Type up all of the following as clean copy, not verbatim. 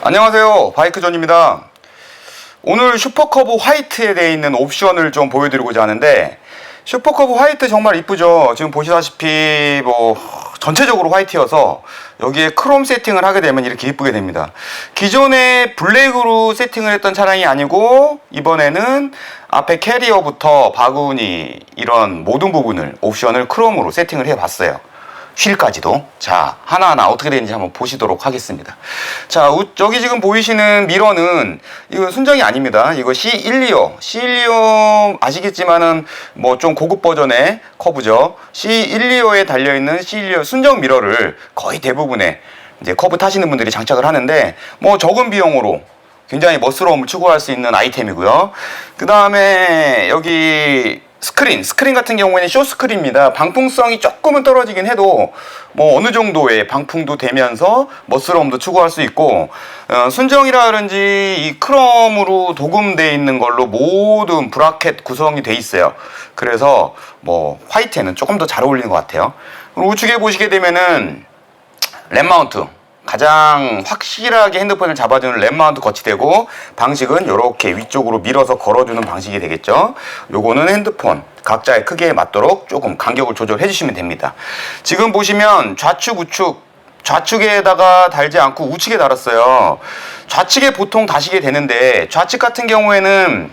안녕하세요, 바이크존입니다. 오늘 슈퍼커브 화이트에 되어 있는 옵션을 좀 보여드리고자 하는데, 슈퍼커브 화이트 정말 이쁘죠. 지금 보시다시피 전체적으로 화이트여서 여기에 크롬 세팅을 하게 되면 이렇게 이쁘게 됩니다. 기존에 블랙으로 세팅을 했던 차량이 아니고 이번에는 앞에 캐리어부터 바구니 이런 모든 부분을 옵션을 크롬으로 세팅을 해봤어요. 휠까지도. 자, 하나하나 어떻게 되는지 한번 보시도록 하겠습니다. 자, 여기 지금 보이시는 미러는 이거 순정이 아닙니다. 이거 C125 아시겠지만은 좀 고급 버전의 커브죠. C125에 달려있는 C125 순정 미러를 거의 대부분의 이제 커브 타시는 분들이 장착을 하는데 적은 비용으로 굉장히 멋스러움을 추구할 수 있는 아이템이고요. 그 다음에 여기 스크린 같은 경우에는 쇼 스크린입니다. 방풍성이 조금은 떨어지긴 해도 어느 정도의 방풍도 되면서 멋스러움도 추구할 수 있고, 순정이라 그런지 이 크롬으로 도금되어 있는 걸로 모든 브라켓 구성이 돼 있어요. 그래서 화이트에는 조금 더 잘 어울리는 것 같아요. 우측에 보시게 되면은 램 마운트, 가장 확실하게 핸드폰을 잡아주는 램 마운트 거치되고, 방식은 이렇게 위쪽으로 밀어서 걸어주는 방식이 되겠죠. 요거는 핸드폰 각자의 크기에 맞도록 조금 간격을 조절해 주시면 됩니다. 지금 보시면 좌측 우측, 좌측에다가 달지 않고 우측에 달았어요. 좌측에 보통 다시게 되는데, 좌측 같은 경우에는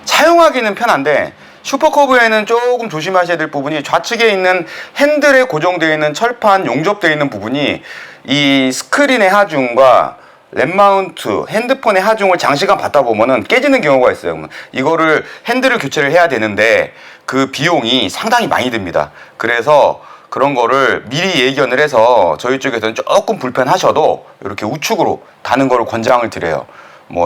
사용하기는 편한데 슈퍼커브에는 조금 조심하셔야 될 부분이, 좌측에 있는 핸들에 고정되어 있는 철판 용접되어 있는 부분이 이 스크린의 하중과 램 마운트, 핸드폰의 하중을 장시간 받다 보면은 깨지는 경우가 있어요. 이거를 핸들을 교체를 해야 되는데 그 비용이 상당히 많이 듭니다. 그래서 그런 거를 미리 예견을 해서 저희 쪽에서는 조금 불편하셔도 이렇게 우측으로 다는 거를 권장을 드려요.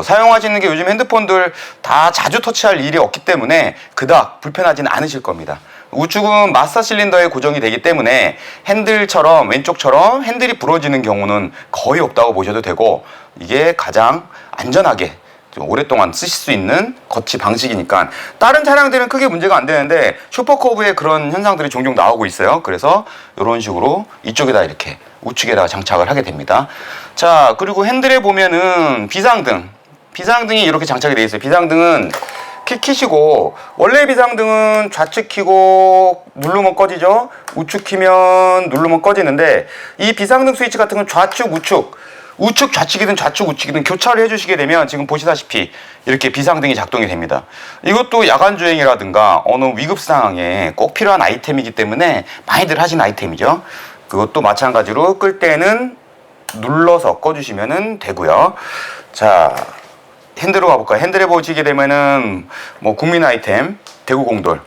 사용하시는 게 요즘 핸드폰들 다 자주 터치할 일이 없기 때문에 그닥 불편하지는 않으실 겁니다. 우측은 마스터 실린더에 고정이 되기 때문에 핸들처럼, 왼쪽처럼 핸들이 부러지는 경우는 거의 없다고 보셔도 되고, 이게 가장 안전하게 좀 오랫동안 쓰실 수 있는 거치 방식이니까 다른 차량들은 크게 문제가 안 되는데 슈퍼커브에 그런 현상들이 종종 나오고 있어요. 그래서 이런 식으로 이쪽에다 이렇게 우측에다가 장착을 하게 됩니다. 자, 그리고 핸들에 보면은 비상등이 이렇게 장착이 되어 있어요. 비상등은 키 키시고, 원래 비상등은 좌측 키고 누르면 꺼지죠. 우측 키면 누르면 꺼지는데, 이 비상등 스위치 같은 건 좌측 우측 좌측이든 좌측 우측이든 교차를 해주시게 되면 지금 보시다시피 이렇게 비상등이 작동이 됩니다. 이것도 야간 주행이라든가 어느 위급 상황에 꼭 필요한 아이템이기 때문에 많이들 하시는 아이템이죠. 그것도 마찬가지로 끌 때는 눌러서 꺼주시면 되고요. 자, 핸들로 가볼까요? 핸들에 보시게 되면은 국민 아이템 대구공돌,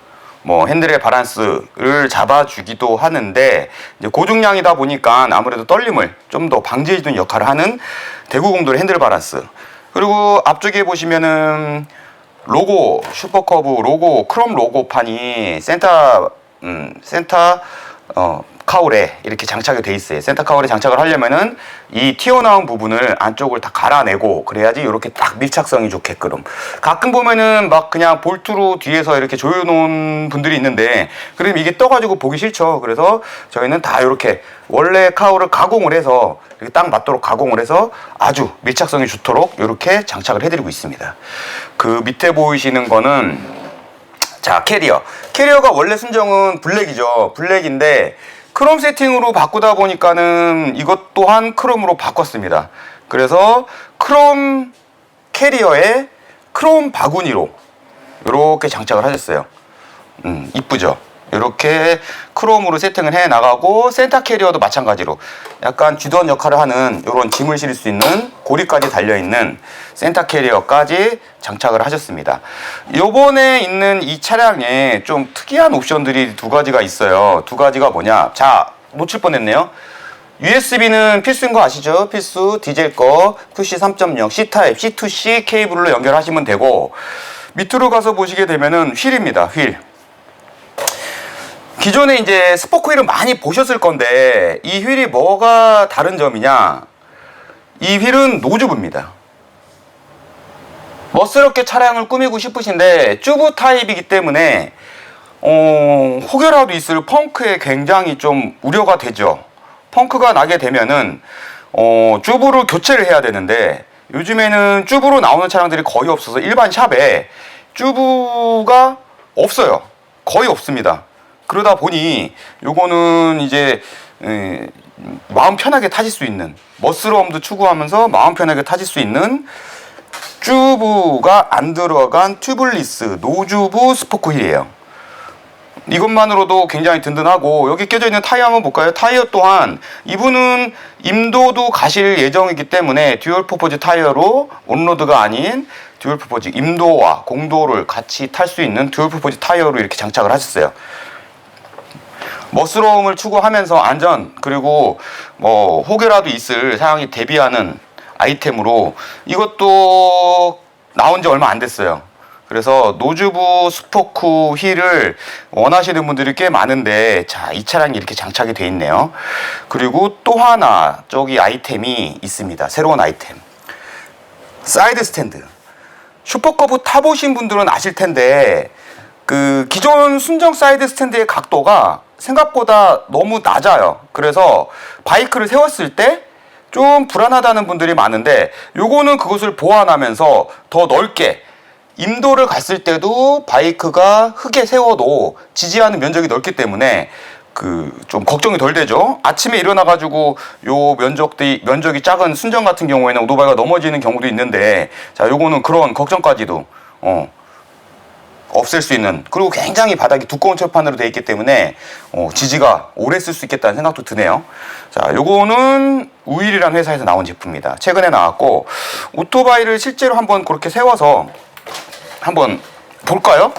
핸들의 바란스를 잡아주기도 하는데, 이제 고중량이다 보니까 아무래도 떨림을 좀 더 방지해주는 역할을 하는 대구공돌 핸들 바란스. 그리고 앞쪽에 보시면은 로고, 슈퍼커브 로고, 크롬 로고판이 센터 카울에 이렇게 장착이 돼 있어요. 센터 카울에 장착을 하려면은 이 튀어나온 부분을 안쪽을 다 갈아내고 그래야지 이렇게 딱 밀착성이 좋게끔. 가끔 보면은 그냥 볼트로 뒤에서 이렇게 조여놓은 분들이 있는데, 그럼 이게 떠가지고 보기 싫죠. 그래서 저희는 다 이렇게 원래 카울을 가공을 해서 이렇게 딱 맞도록 가공을 해서 아주 밀착성이 좋도록 이렇게 장착을 해드리고 있습니다. 그 밑에 보이시는 거는, 자, 캐리어가 원래 순정은 블랙이죠. 블랙인데 크롬 세팅으로 바꾸다 보니까는 이것 또한 크롬으로 바꿨습니다. 그래서 크롬 캐리어에 크롬 바구니로 이렇게 장착을 하셨어요. 이쁘죠? 이렇게 크롬으로 세팅을 해 나가고, 센터 캐리어도 마찬가지로 약간 쥐던 역할을 하는 이런 짐을 실을 수 있는 고리까지 달려있는 센터 캐리어까지 장착을 하셨습니다. 요번에 있는 이 차량에 좀 특이한 옵션들이 두 가지가 있어요. 두 가지가 뭐냐? 자, 놓칠 뻔했네요. USB는 필수인 거 아시죠? 필수, 디젤 거, 푸시 3.0, C타입, C2C 케이블로 연결하시면 되고, 밑으로 가서 보시게 되면은 휠입니다, 휠. 기존에 이제 스포크 휠은 많이 보셨을 건데, 이 휠이 뭐가 다른 점이냐? 이 휠은 노즈부입니다. 멋스럽게 차량을 꾸미고 싶으신데, 튜브 타입이기 때문에, 혹여라도 있을 펑크에 굉장히 좀 우려가 되죠. 펑크가 나게 되면은 튜브를 교체를 해야 되는데 요즘에는 튜브로 나오는 차량들이 거의 없어서 일반 샵에 튜브가 없어요. 거의 없습니다. 그러다 보니 요거는 이제 마음 편하게 타실 수 있는, 멋스러움도 추구하면서 마음 편하게 타실 수 있는 튜브가 안 들어간 튜블리스 노즈부 스포크 휠이에요. 이것만으로도 굉장히 든든하고, 여기 껴져 있는 타이어 한번 볼까요? 타이어 또한 이분은 임도도 가실 예정이기 때문에 듀얼 퍼포즈 타이어로 온로드가 아닌 듀얼 퍼포즈 임도와 공도를 같이 탈 수 있는 듀얼 퍼포즈 타이어로 이렇게 장착을 하셨어요. 멋스러움을 추구하면서 안전, 그리고 뭐 혹여라도 있을 상황이 대비하는 아이템으로 이것도 나온 지 얼마 안 됐어요. 그래서 노즈부 스포크 휠을 원하시는 분들이 꽤 많은데, 자, 이 차량이 이렇게 장착이 되어 있네요. 그리고 또 하나 저기 아이템이 있습니다. 새로운 아이템, 사이드 스탠드. 슈퍼커브 타보신 분들은 아실 텐데 그 기존 순정 사이드 스탠드의 각도가 생각보다 너무 낮아요. 그래서 바이크를 세웠을 때 좀 불안하다는 분들이 많은데, 요거는 그것을 보완하면서 더 넓게, 임도를 갔을 때도 바이크가 흙에 세워도 지지하는 면적이 넓기 때문에 좀 걱정이 덜 되죠. 아침에 일어나가지고 요 면적이 작은 순정 같은 경우에는 오토바이가 넘어지는 경우도 있는데, 자, 요거는 그런 걱정까지도 없앨 수 있는, 그리고 굉장히 바닥이 두꺼운 철판으로 되어 있기 때문에 지지가 오래 쓸 수 있겠다는 생각도 드네요. 자, 요거는 우일이라는 회사에서 나온 제품입니다. 최근에 나왔고, 오토바이를 실제로 한번 그렇게 세워서 한번 볼까요?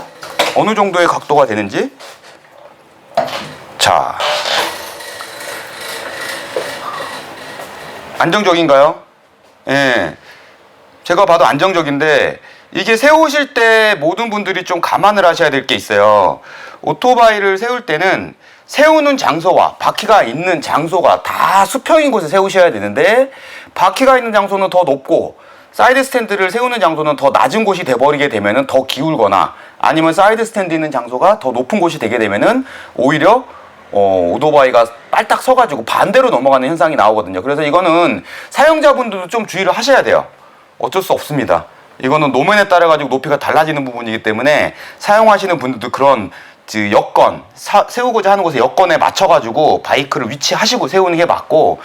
어느 정도의 각도가 되는지. 자, 안정적인가요? 예, 제가 봐도 안정적인데, 이게 세우실 때 모든 분들이 좀 감안을 하셔야 될 게 있어요. 오토바이를 세울 때는 세우는 장소와 바퀴가 있는 장소가 다 수평인 곳에 세우셔야 되는데, 바퀴가 있는 장소는 더 높고 사이드 스탠드를 세우는 장소는 더 낮은 곳이 돼버리게 되면은 더 기울거나, 아니면 사이드 스탠드 있는 장소가 더 높은 곳이 되게 되면은 오히려 오토바이가 빨딱 서가지고 반대로 넘어가는 현상이 나오거든요. 그래서 이거는 사용자분들도 좀 주의를 하셔야 돼요. 어쩔 수 없습니다. 이거는 노면에 따라 가지고 높이가 달라지는 부분이기 때문에 사용하시는 분들도 그런 여건, 세우고자 하는 곳의 여건에 맞춰 가지고 바이크를 위치하시고 세우는 게 맞고,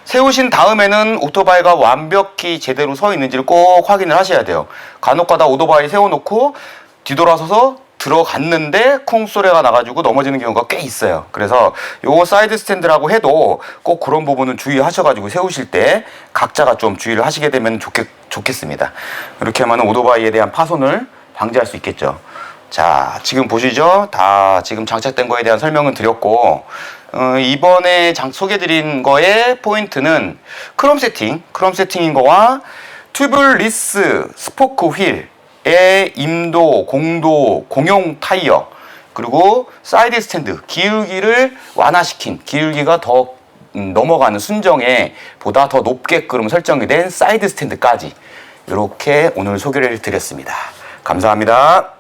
세우신 다음에는 오토바이가 완벽히 제대로 서 있는지를 꼭 확인을 하셔야 돼요. 간혹가다 오토바이 세워놓고 뒤돌아서서 들어갔는데 쿵 소리가 나가지고 넘어지는 경우가 꽤 있어요. 그래서 요 사이드 스탠드라고 해도 꼭 그런 부분은 주의하셔가지고 세우실 때 각자가 좀 주의를 하시게 되면 좋겠습니다. 이렇게 하면 오토바이에 대한 파손을 방지할 수 있겠죠. 자, 지금 보시죠. 다 지금 장착된 거에 대한 설명은 드렸고, 이번에 소개드린 거의 포인트는 크롬 세팅인 거와 튜블리스 스포크 휠의 임도, 공도, 공용 타이어, 그리고 사이드 스탠드, 기울기를 완화시킨, 기울기가 더 넘어가는 순정에 보다 더 높게끔 설정이 된 사이드 스탠드까지 이렇게 오늘 소개를 드렸습니다. 감사합니다.